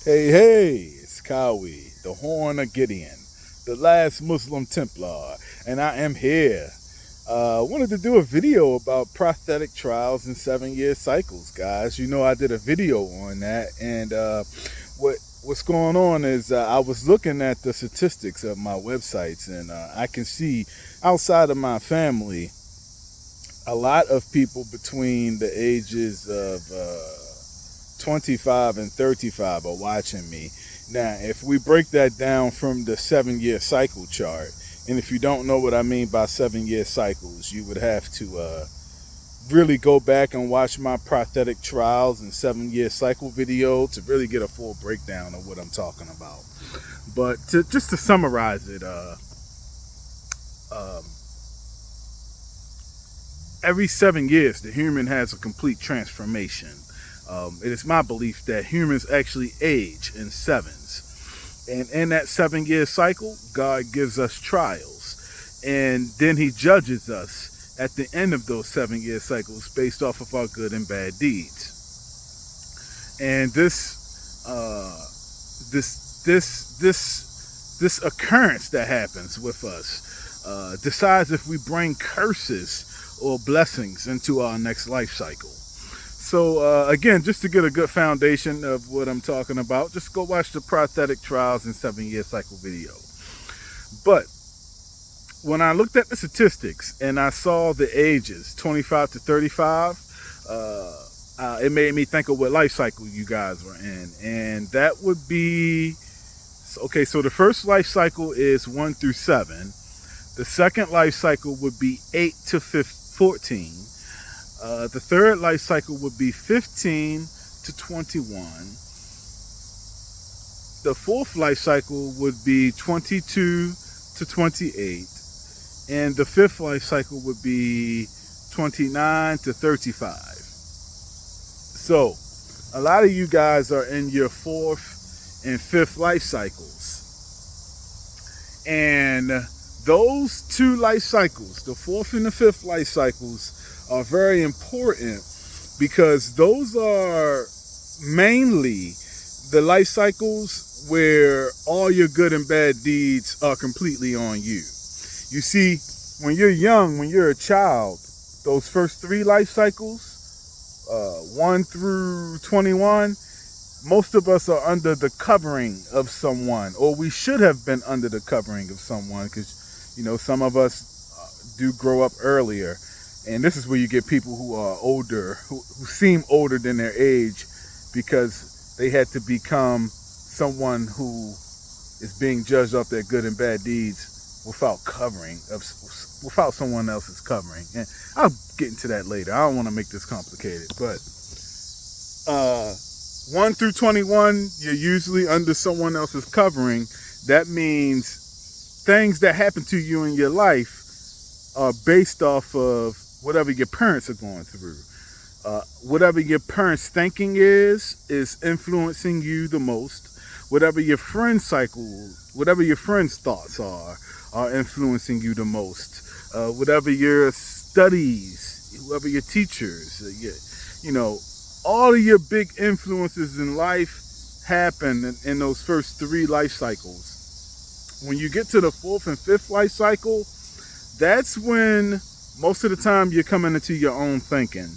Hey, it's Kawi, the Horn of Gideon, the last Muslim Templar, and I am here. Wanted to do a video about prophetic trials and 7-year cycles, guys. You know, I did a video on that, and what's going on is I was looking at the statistics of my websites, and I can see outside of my family, a lot of people between the ages of 25 and 35 are watching me. Now, if we break that down from the 7-year cycle chart, and if you don't know what I mean by 7-year cycles, you would have to really go back and watch my prophetic trials and 7-year cycle video to really get a full breakdown of what I'm talking about. But just to summarize it, every 7 years, the human has a complete transformation. It is my belief that humans actually age in sevens. And in that 7-year cycle, God gives us trials. And then he judges us at the end of those 7-year cycles based off of our good and bad deeds. And this occurrence that happens with us decides if we bring curses or blessings into our next life cycle. So again, just to get a good foundation of what I'm talking about, just go watch the prophetic trials and 7-year cycle video. But when I looked at the statistics and I saw the ages 25 to 35, it made me think of what life cycle you guys were in. And that would be, okay, so the first life cycle is 1 through 7. The second life cycle would be 8 to 14. The third life cycle would be 15 to 21. The fourth life cycle would be 22 to 28. And the fifth life cycle would be 29 to 35. So, a lot of you guys are in your fourth and fifth life cycles. And those two life cycles, the fourth and the fifth life cycles, are very important because those are mainly the life cycles where all your good and bad deeds are completely on you. You see, when you're young, when you're a child, those first 3 life cycles, 1 through 21, most of us are under the covering of someone, or we should have been under the covering of someone, because, you know, some of us do grow up earlier. And this is where you get people who are older, who seem older than their age, because they had to become someone who is being judged off their good and bad deeds without without someone else's covering. And I'll get into that later. I don't want to make this complicated, but 1 through 21, you're usually under someone else's covering. That means things that happen to you in your life are based off of whatever your parents are going through. Whatever your parents' thinking is influencing you the most. Whatever your friend cycle, whatever your friends' thoughts are influencing you the most. Whatever your studies, whoever your teachers, you know, all of your big influences in life happen in those first 3 life cycles. When you get to the 4th and 5th life cycle, that's when most of the time you're coming into your own thinking.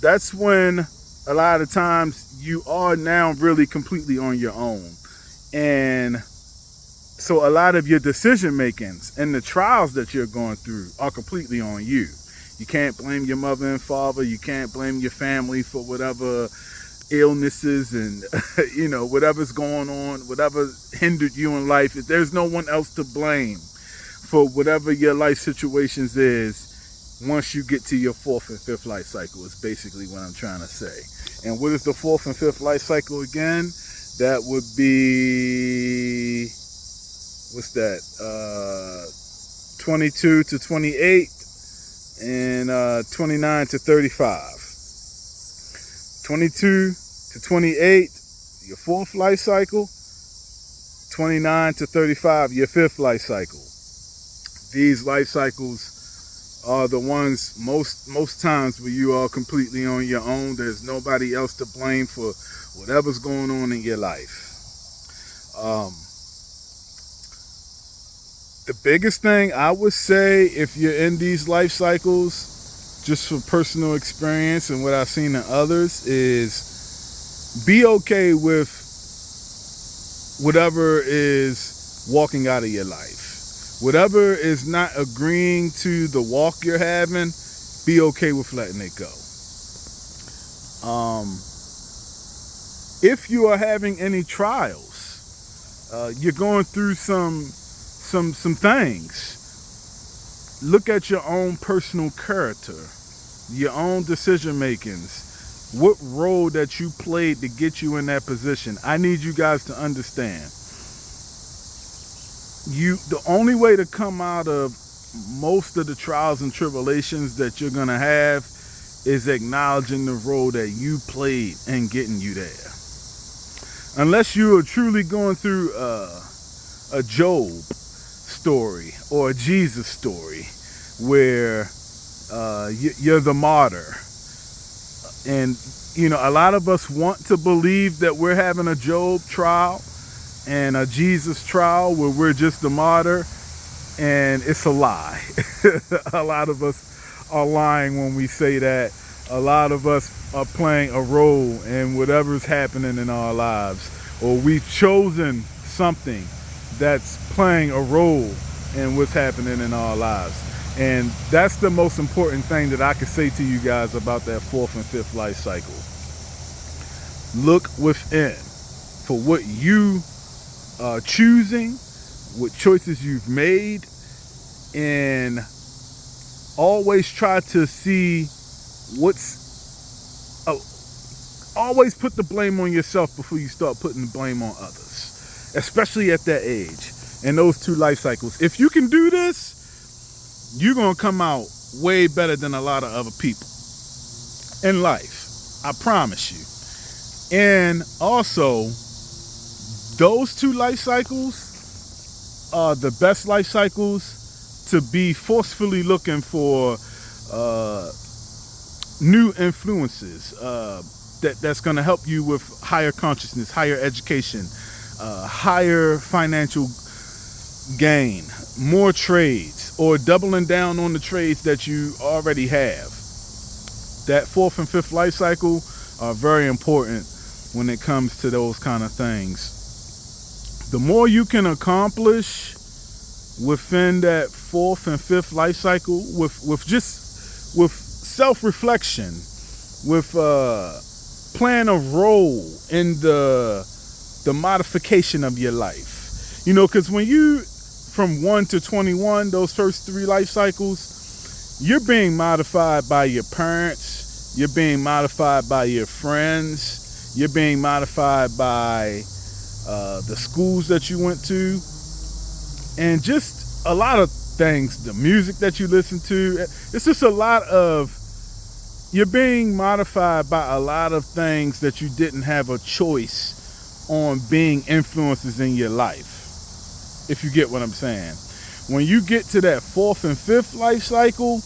That's when a lot of times you are now really completely on your own. And so a lot of your decision makings and the trials that you're going through are completely on you. You can't blame your mother and father. You can't blame your family for whatever illnesses and, you know, whatever's going on, whatever hindered you in life. There's no one else to blame for whatever your life situations is once you get to your 4th and 5th life cycle, is basically what I'm trying to say. And what is the 4th and 5th life cycle again? That would be, what's that? 22 to 28 and 29 to 35. 22 to 28, your 4th life cycle. 29 to 35, your 5th life cycle. These life cycles are the ones most times where you are completely on your own. There's nobody else to blame for whatever's going on in your life. The biggest thing I would say, if you're in these life cycles, just from personal experience and what I've seen in others, is be okay with whatever is walking out of your life. Whatever is not agreeing to the walk you're having, be okay with letting it go. If you are having any trials, you're going through some things, look at your own personal character, your own decision makings, what role that you played to get you in that position. I need you guys to understand, the only way to come out of most of the trials and tribulations that you're going to have is acknowledging the role that you played in getting you there. Unless you are truly going through a Job story or a Jesus story where you're the martyr. And, a lot of us want to believe that we're having a Job trial and a Jesus trial where we're just the martyr, and it's a lie. A lot of us are lying when we say that. A lot of us are playing a role in whatever's happening in our lives, or we've chosen something that's playing a role in what's happening in our lives. And that's the most important thing that I can say to you guys about that fourth and fifth life cycle. Look within for what you are choosing, what choices you've made, and always try to see always put the blame on yourself before you start putting the blame on others, especially at that age, in those two life cycles. If you can do this, you're going to come out way better than a lot of other people in life. I promise you. And also, those two life cycles are the best life cycles to be forcefully looking for new influences that's going to help you with higher consciousness, higher education, higher financial gain, more trades, or doubling down on the trades that you already have. That fourth and fifth life cycle are very important when it comes to those kind of things. The more you can accomplish within that fourth and fifth life cycle with self-reflection, with playing a role in the modification of your life. Because when you, from 1 to 21, those first three life cycles, you're being modified by your parents, you're being modified by your friends, you're being modified by the schools that you went to, and just a lot of things, the music that you listen to. It's just a lot of, you're being modified by a lot of things that you didn't have a choice on being influences in your life, if you get what I'm saying. When you get to that fourth and fifth life cycle,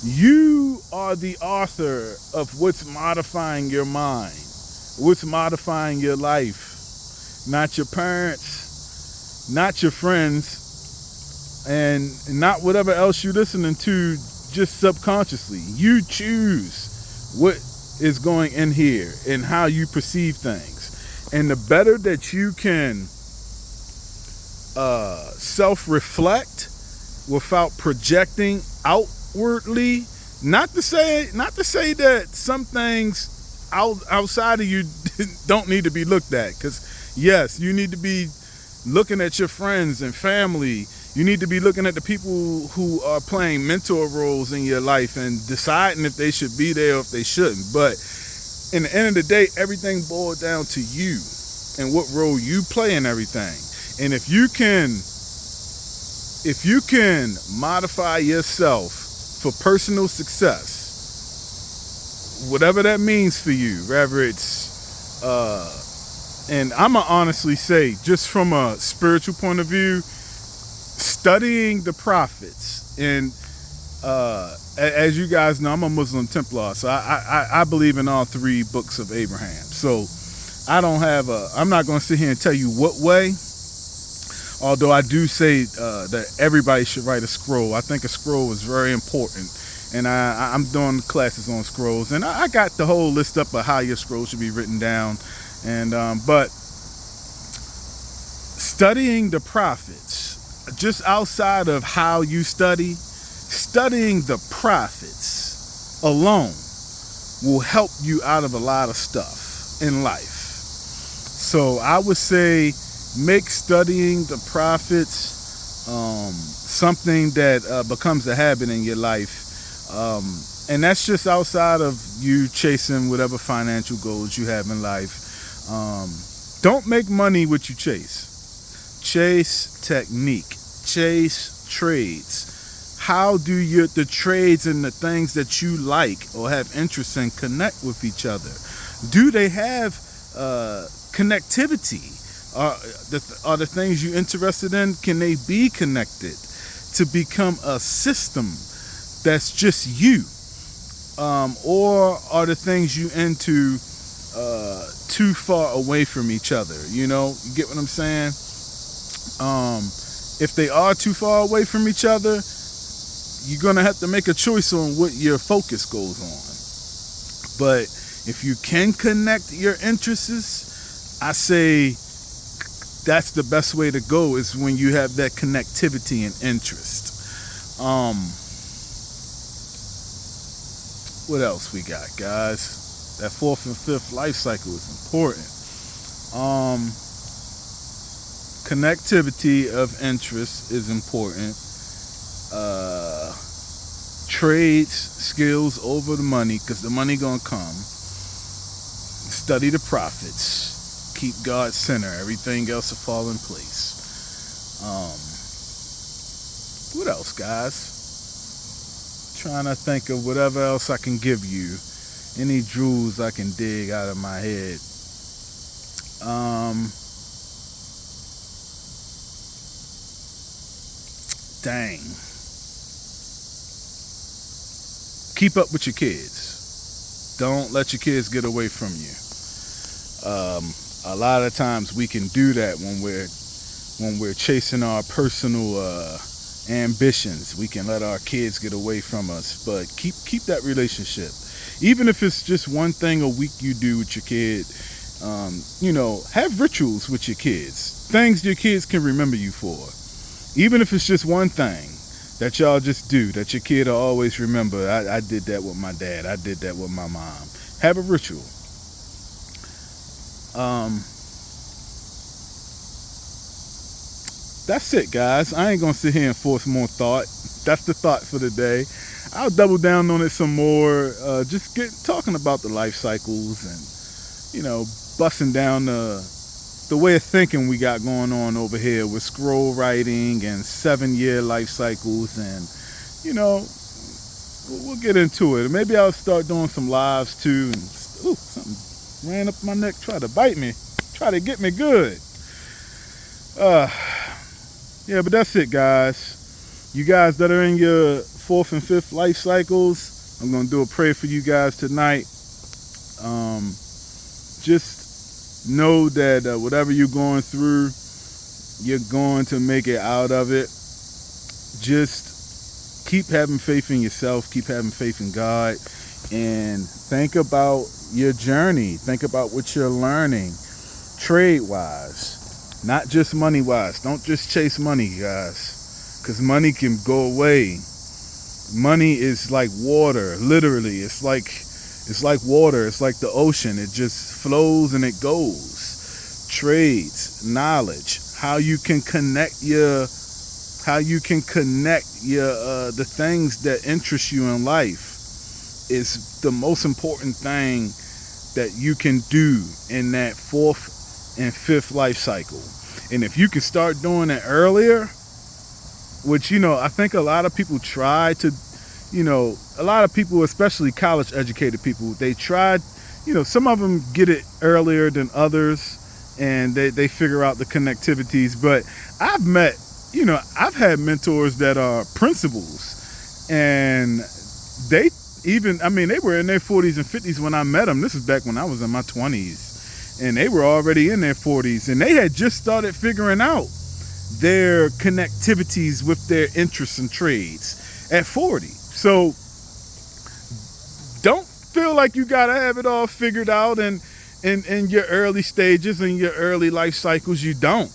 you are the author of what's modifying your mind, what's modifying your life. Not your parents, not your friends, and not whatever else you're listening to just subconsciously. You choose what is going in here and how you perceive things. And the better that you can self-reflect without projecting outwardly, not to say that some things outside of you don't need to be looked at, because yes, you need to be looking at your friends and family. You need to be looking at the people who are playing mentor roles in your life and deciding if they should be there or if they shouldn't. But in the end of the day, everything boils down to you and what role you play in everything. And if you can modify yourself for personal success, whatever that means for you, whether it's and I'm gonna honestly say, just from a spiritual point of view, studying the prophets and As you guys know, I'm a Muslim Templar, so I believe in all three books of Abraham. So I'm not going to sit here and tell you what way, although I do say that everybody should write a scroll. I think a scroll is very important, and I'm doing classes on scrolls, and I got the whole list up of how your scroll should be written down, and but studying the prophets, just outside of how you studying the prophets alone will help you out of a lot of stuff in life. So I would say make studying the prophets something that becomes a habit in your life. And that's just outside of you chasing whatever financial goals you have in life. Don't make money what you chase. Chase technique. Chase trades. How do the trades and the things that you like or have interest in connect with each other? Do they have connectivity? Are the things you're interested in, can they be connected to become a system that's just you? Or are the things you into too far away from each other? You know, you get what I'm saying? If they are too far away from each other, you're going to have to make a choice on what your focus goes on. But if you can connect your interests, I say that's the best way to go, is when you have that connectivity and interest. What else we got, guys? That fourth and fifth life cycle is important. Connectivity of interest is important. Trades skills over the money, because the money gonna come. Study the prophets. Keep God center. Everything else will fall in place. What else, guys? Trying to think of whatever else I can give you. Any jewels I can dig out of my head. Dang. Keep up with your kids. Don't let your kids get away from you. A lot of times we can do that when we're chasing our personal ambitions. We can let our kids get away from us, but keep that relationship. Even if it's just one thing a week you do with your kid, have rituals with your kids. Things your kids can remember you for. Even if it's just one thing that y'all just do, that your kid will always remember. I did that with my dad. I did that with my mom. Have a ritual. That's it, guys. I ain't gonna sit here and force more thought. That's the thought for the day. I'll double down on it some more. Just talking about the life cycles and, busting down the way of thinking we got going on over here with scroll writing and 7-year life cycles, and we'll get into it. Maybe I'll start doing some lives too. And something ran up my neck, try to bite me, try to get me good. Yeah, but that's it, guys. You guys that are in your 4th and 5th life cycles, I'm gonna do a prayer for you guys tonight. Just know that whatever you're going through, you're going to make it out of it. Just keep having faith in yourself, keep having faith in God, and think about your journey. Think about what you're learning, trade-wise, not just money-wise. Don't just chase money, guys, because money can go away. Money is like water, literally. It's like water. It's like the ocean. It just flows and it goes. Trades, knowledge, how you can connect the things that interest you in life is the most important thing that you can do in that 4th and 5th life cycle. And if you can start doing it earlier, which, I think a lot of people try to, a lot of people, especially college educated people, they tried, some of them get it earlier than others, and they figure out the connectivities. But I've had mentors that are principals, And they they were in their 40s and 50s when I met them. This is back when I was in my 20s. And they were already in their 40s. And they had just started figuring out their connectivities with their interests and trades at 40. So don't feel like you got to have it all figured out in your early stages and your early life cycles. You don't.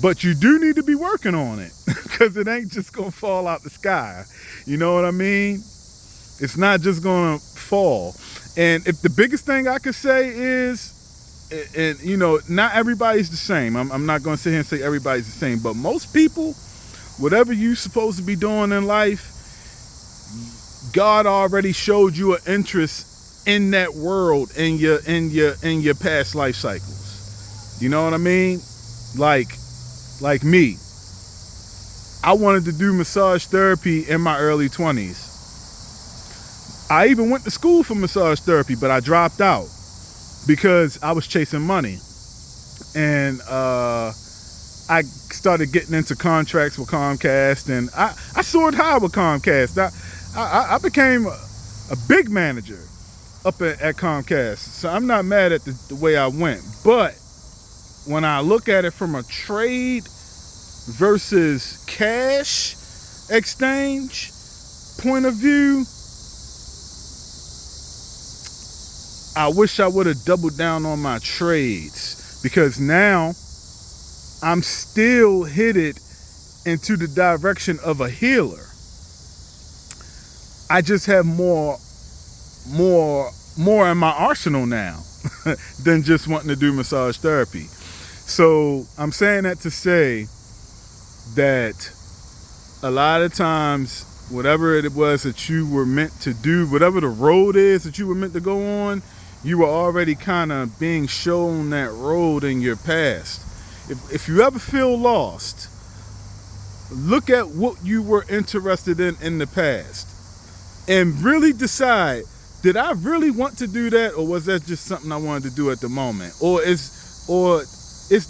But you do need to be working on it because it ain't just going to fall out the sky. You know what I mean? It's not just going to fall. And if the biggest thing I could say is, and you know, not everybody's the same. I'm not going to sit here and say everybody's the same, but most people, whatever you're supposed to be doing in life, God already showed you an interest in that world in your past life cycles. You know what I mean? Like me, I wanted to do massage therapy in my early 20s. I even went to school for massage therapy, but I dropped out because I was chasing money. And I started getting into contracts with Comcast, and I soared high with Comcast. I became a big manager up at Comcast. So I'm not mad at the way I went. But when I look at it from a trade versus cash exchange point of view, I wish I would have doubled down on my trades, because now I'm still headed into the direction of a healer. I just have more in my arsenal now than just wanting to do massage therapy. So I'm saying that to say that a lot of times, whatever it was that you were meant to do, whatever the road is that you were meant to go on, you were already kind of being shown that road in your past. If you ever feel lost, look at what you were interested in the past and really decide, did I really want to do that, or was that just something I wanted to do at the moment? Or is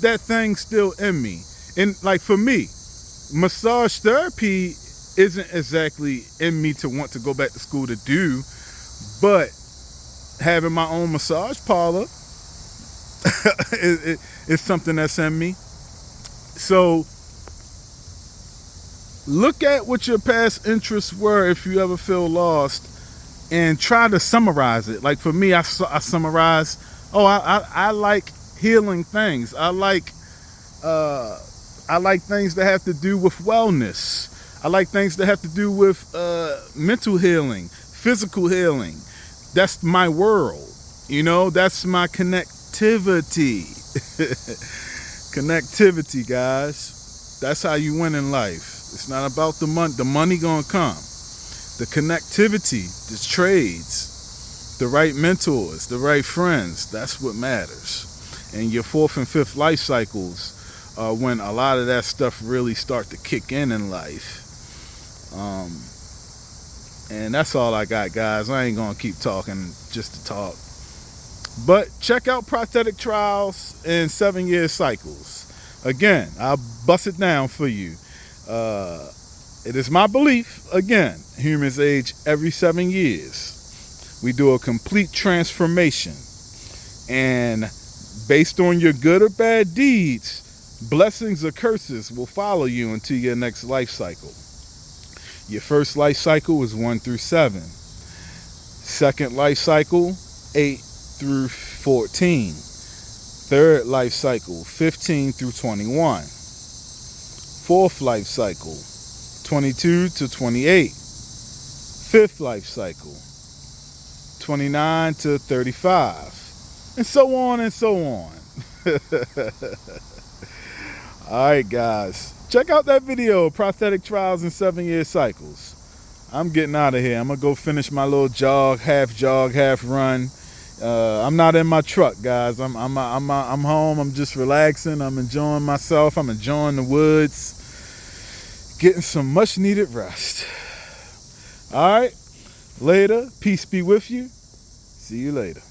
that thing still in me? And like for me, massage therapy isn't exactly in me to want to go back to school to do, but having my own massage parlor is something that's in me. So look at what your past interests were if you ever feel lost, and try to summarize it. Like for me, I summarize, I like healing things. I like things that have to do with wellness. I like things that have to do with mental healing, physical healing. That's my world. You know, that's my connectivity. Connectivity, guys. That's how you win in life. It's not about the money. The money gonna come. The connectivity, the trades, the right mentors, the right friends, that's what matters. And your 4th and 5th life cycles are when a lot of that stuff really start to kick in life. And that's all I got, guys. I ain't gonna keep talking just to talk. But check out Prophetic Trials in 7-year cycles. Again, I'll bust it down for you. It is my belief, again, humans age every 7 years. We do a complete transformation. And based on your good or bad deeds, blessings or curses will follow you into your next life cycle. Your first life cycle is 1 through 7. Second life cycle, 8 through 14. Third life cycle, 15 through 21. Fourth life cycle, 22 to 28. Fifth life cycle, 29 to 35. And so on and so on. All right, guys. Check out that video, Prophetic Trials in 7-year cycles. I'm getting out of here. I'm going to go finish my little jog, half run. I'm not in my truck, guys. I'm home. I'm just relaxing. I'm enjoying myself. I'm enjoying the woods. Getting some much needed rest. All right. Later. Peace be with you. See you later.